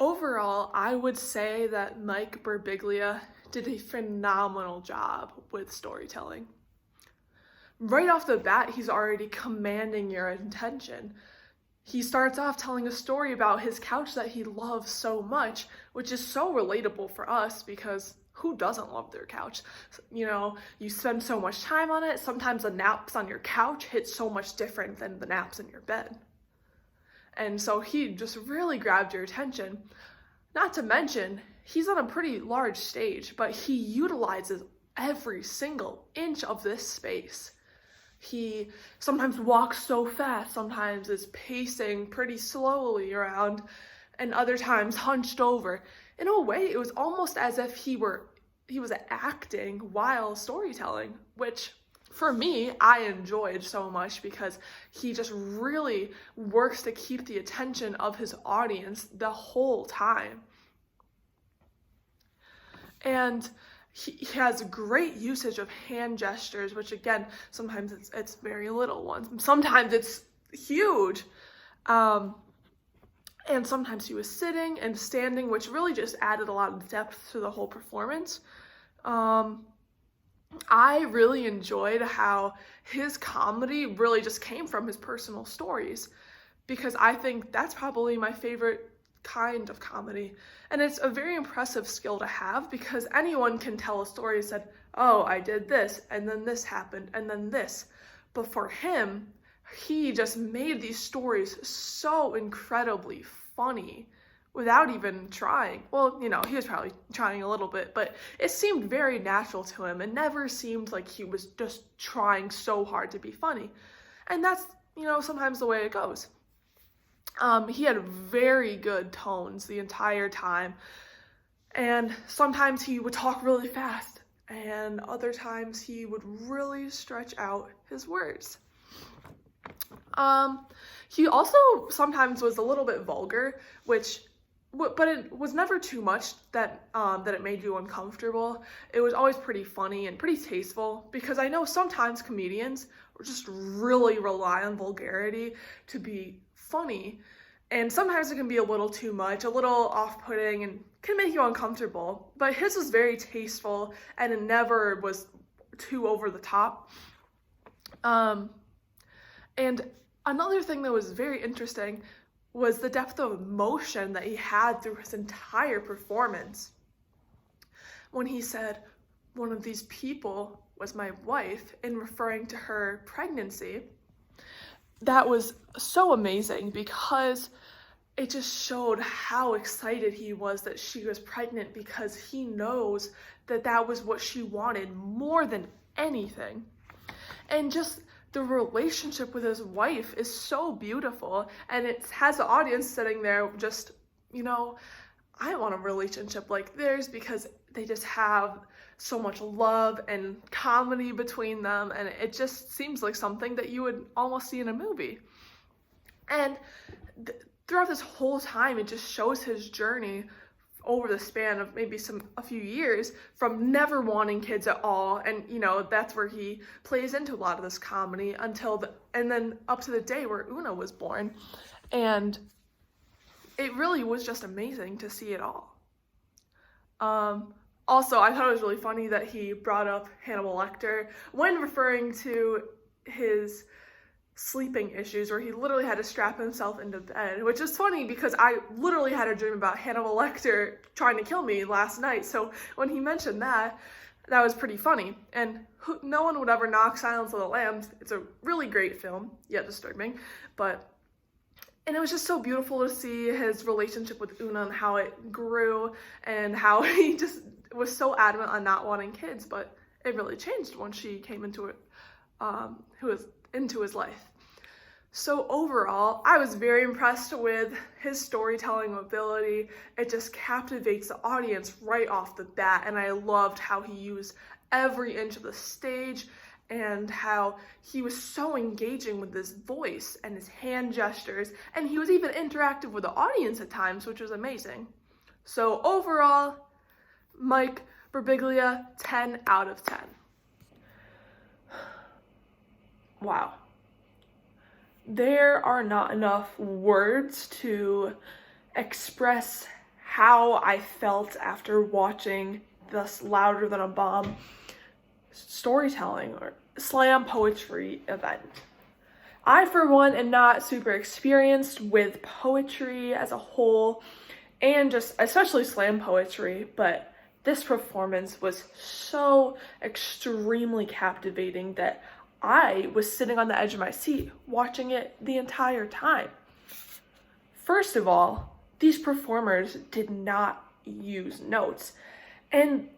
Overall, I would say that Mike Birbiglia did a phenomenal job with storytelling. Right off the bat, he's already commanding your attention. He starts off telling a story about his couch that he loves so much, which is so relatable for us because who doesn't love their couch? You know, you spend so much time on it. Sometimes the naps on your couch hit so much different than the naps in your bed. And so he just really grabbed your attention. Not to mention, he's on a pretty large stage, but he utilizes every single inch of this space. He sometimes walks so fast, sometimes is pacing pretty slowly around, and other times hunched over. In a way, it was almost as if he was acting while storytelling, which for me, I enjoyed so much because he just really works to keep the attention of his audience the whole time. And he has great usage of hand gestures, which again, sometimes it's very little ones. Sometimes it's huge. And sometimes he was sitting and standing, which really just added a lot of depth to the whole performance. I really enjoyed how his comedy really just came from his personal stories, because I think that's probably my favorite kind of comedy. And it's a very impressive skill to have because anyone can tell a story and said, oh, I did this, and then this happened, and then this. But for him, he just made these stories so incredibly funny without even trying. Well, you know, he was probably trying a little bit, but it seemed very natural to him. It never seemed like he was just trying so hard to be funny. And that's, you know, sometimes the way it goes. He had very good tones the entire time. And sometimes he would talk really fast, and other times he would really stretch out his words. He also sometimes was a little bit vulgar, but it was never too much that it made you uncomfortable. It was always pretty funny and pretty tasteful, because I know sometimes comedians just really rely on vulgarity to be funny, and sometimes it can be a little too much, a little off-putting, and can make you uncomfortable. But his was very tasteful, and it never was too over the top. And another thing that was very interesting was the depth of emotion that he had through his entire performance. When he said, one of these people was my wife, in referring to her pregnancy, that was so amazing because it just showed how excited he was that she was pregnant, because he knows that that was what she wanted more than anything. And just the relationship with his wife is so beautiful, and it has the audience sitting there just, you know, I want a relationship like theirs, because they just have so much love and comedy between them, and it just seems like something that you would almost see in a movie. And throughout this whole time, it just shows his journey over the span of maybe a few years, from never wanting kids at all, and you know, that's where he plays into a lot of this comedy and then up to the day where Una was born. And it really was just amazing to see it all. Also, I thought it was really funny that he brought up Hannibal Lecter when referring to his sleeping issues, where he literally had to strap himself into bed, which is funny because I literally had a dream about Hannibal Lecter trying to kill me last night. So when he mentioned that was pretty funny. And no one would ever knock Silence of the Lambs. It's a really great film, yet disturbing, and it was just so beautiful to see his relationship with Una and how it grew, and how he just was so adamant on not wanting kids, but it really changed when she came into his life. So overall, I was very impressed with his storytelling ability. It just captivates the audience right off the bat, and I loved how he used every inch of the stage, and how he was so engaging with his voice and his hand gestures, and he was even interactive with the audience at times, which was amazing. So overall, Mike Birbiglia, 10 out of 10. Wow. There are not enough words to express how I felt after watching this Louder Than a Bomb storytelling or slam poetry event. I, for one, am not super experienced with poetry as a whole, and just especially slam poetry, but this performance was so extremely captivating that I was sitting on the edge of my seat watching it the entire time. First of all, these performers did not use notes, and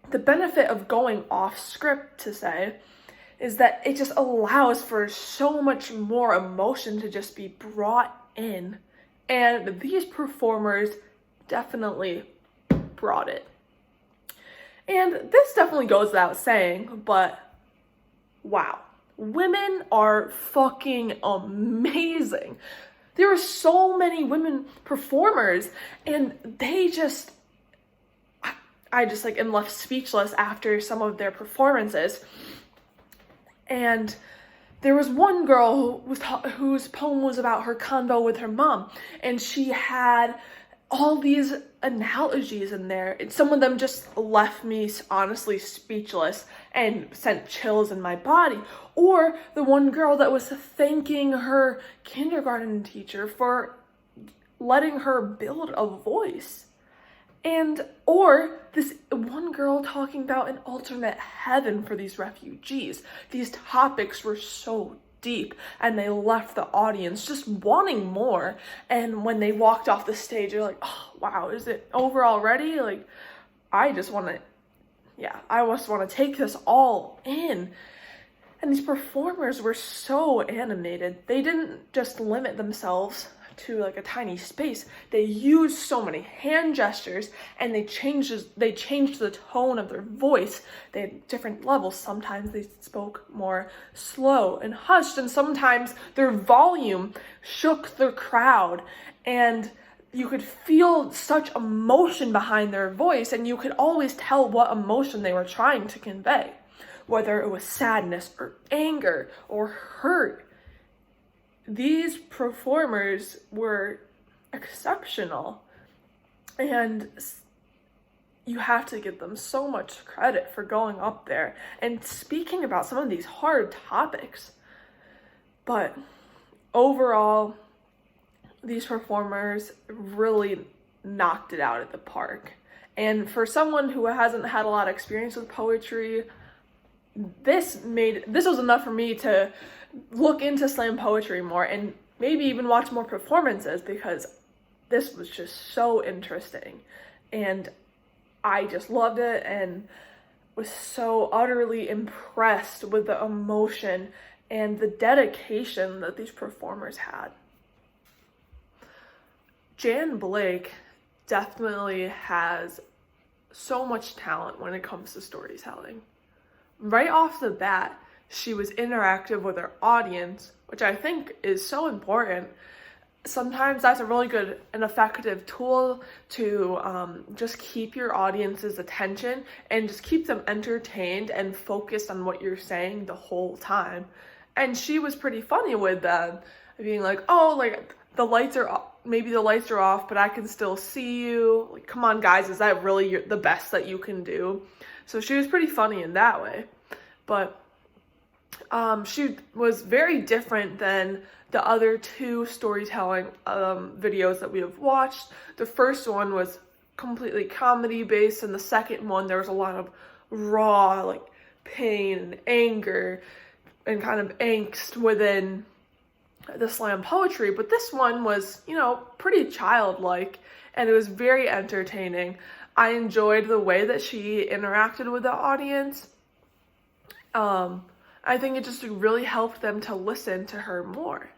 the benefit of going off script, to say, is that it just allows for so much more emotion to just be brought in, and these performers definitely brought it. And this definitely goes without saying, but wow, women are fucking amazing. There were so many women performers, and they just, I just like am left speechless after some of their performances. And there was one girl whose poem was about her convo with her mom, and she had all these analogies in there. And some of them just left me honestly speechless and sent chills in my body. Or the one girl that was thanking her kindergarten teacher for letting her build a voice. Or this one girl talking about an alternate heaven for these refugees. These topics were so deep, and they left the audience just wanting more. And when they walked off the stage, they're like, oh, wow, is it over already? Like, I just want to take this all in. And these performers were so animated. They didn't just limit themselves to like a tiny space. They used so many hand gestures, and they changed the tone of their voice. They had different levels. Sometimes they spoke more slow and hushed, and sometimes their volume shook the crowd, and you could feel such emotion behind their voice, and you could always tell what emotion they were trying to convey, whether it was sadness or anger or hurt. These performers were exceptional, and you have to give them so much credit for going up there and speaking about some of these hard topics. But overall, these performers really knocked it out of the park. And for someone who hasn't had a lot of experience with poetry, this was enough for me to look into slam poetry more and maybe even watch more performances, because this was just so interesting, and I just loved it and was so utterly impressed with the emotion and the dedication that these performers had. Jan Blake definitely has so much talent when it comes to storytelling. Right off the bat, she was interactive with her audience, which I think is so important. Sometimes that's a really good and effective tool to just keep your audience's attention and just keep them entertained and focused on what you're saying the whole time. And she was pretty funny with them, being like, oh, like the lights are off, but I can still see you. Like, come on, guys, is that really the best that you can do? So she was pretty funny in that way. But she was very different than the other two storytelling videos that we have watched. The first one was completely comedy based, and the second one there was a lot of raw like pain and anger and kind of angst within the slam poetry. But this one was, pretty childlike, and it was very entertaining. I enjoyed the way that she interacted with the audience. I think it just really helped them to listen to her more.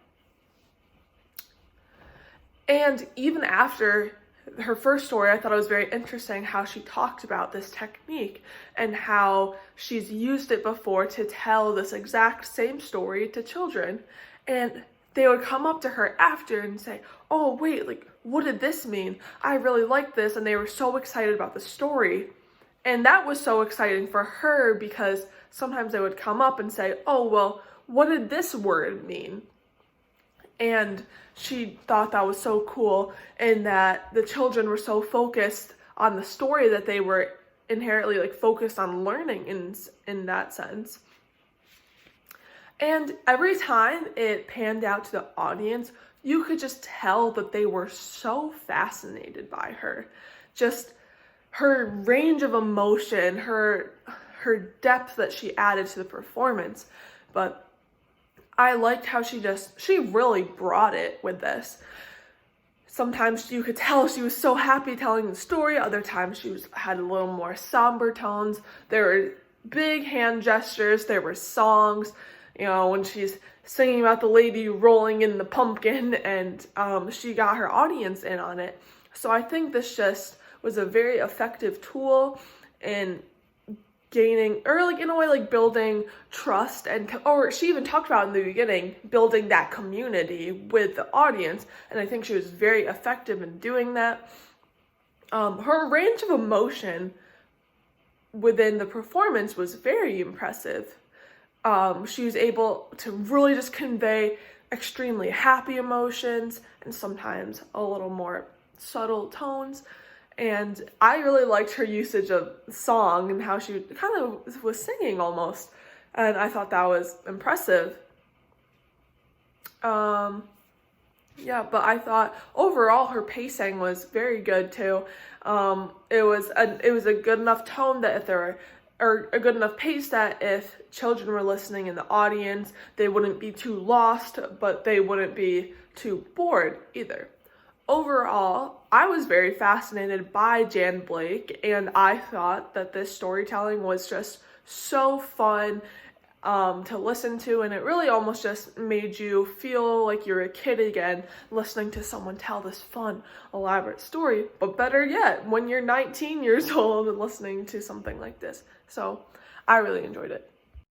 And even after her first story, I thought it was very interesting how she talked about this technique and how she's used it before to tell this exact same story to children. And they would come up to her after and say, oh, wait, like, what did this mean? I really like this. And they were so excited about the story. And that was so exciting for her, because sometimes they would come up and say, oh, well, what did this word mean? And she thought that was so cool, and that the children were so focused on the story that they were inherently like focused on learning in that sense. And every time it panned out to the audience, you could just tell that they were so fascinated by her. Just her range of emotion, her depth that she added to the performance. But I liked how she really brought it with this. Sometimes you could tell she was so happy telling the story. Other times she had a little more somber tones. There were big hand gestures. There were songs. You know, when she's singing about the lady rolling in the pumpkin, and she got her audience in on it. So I think this just was a very effective tool in gaining, or like in a way like building trust, or she even talked about in the beginning, building that community with the audience, and I think she was very effective in doing that. Her range of emotion within the performance was very impressive. She was able to really just convey extremely happy emotions and sometimes a little more subtle tones. And I really liked her usage of song and how she kind of was singing almost. And I thought that was impressive. Yeah, but I thought overall her pacing was very good too. It was a good enough tone that if there were, or a good enough pace that if children were listening in the audience, they wouldn't be too lost, but they wouldn't be too bored either. Overall, I was very fascinated by Jan Blake, and I thought that this storytelling was just so fun to listen to, and it really almost just made you feel like you're a kid again, listening to someone tell this fun, elaborate story, but better yet, when you're 19 years old and listening to something like this. So I really enjoyed it.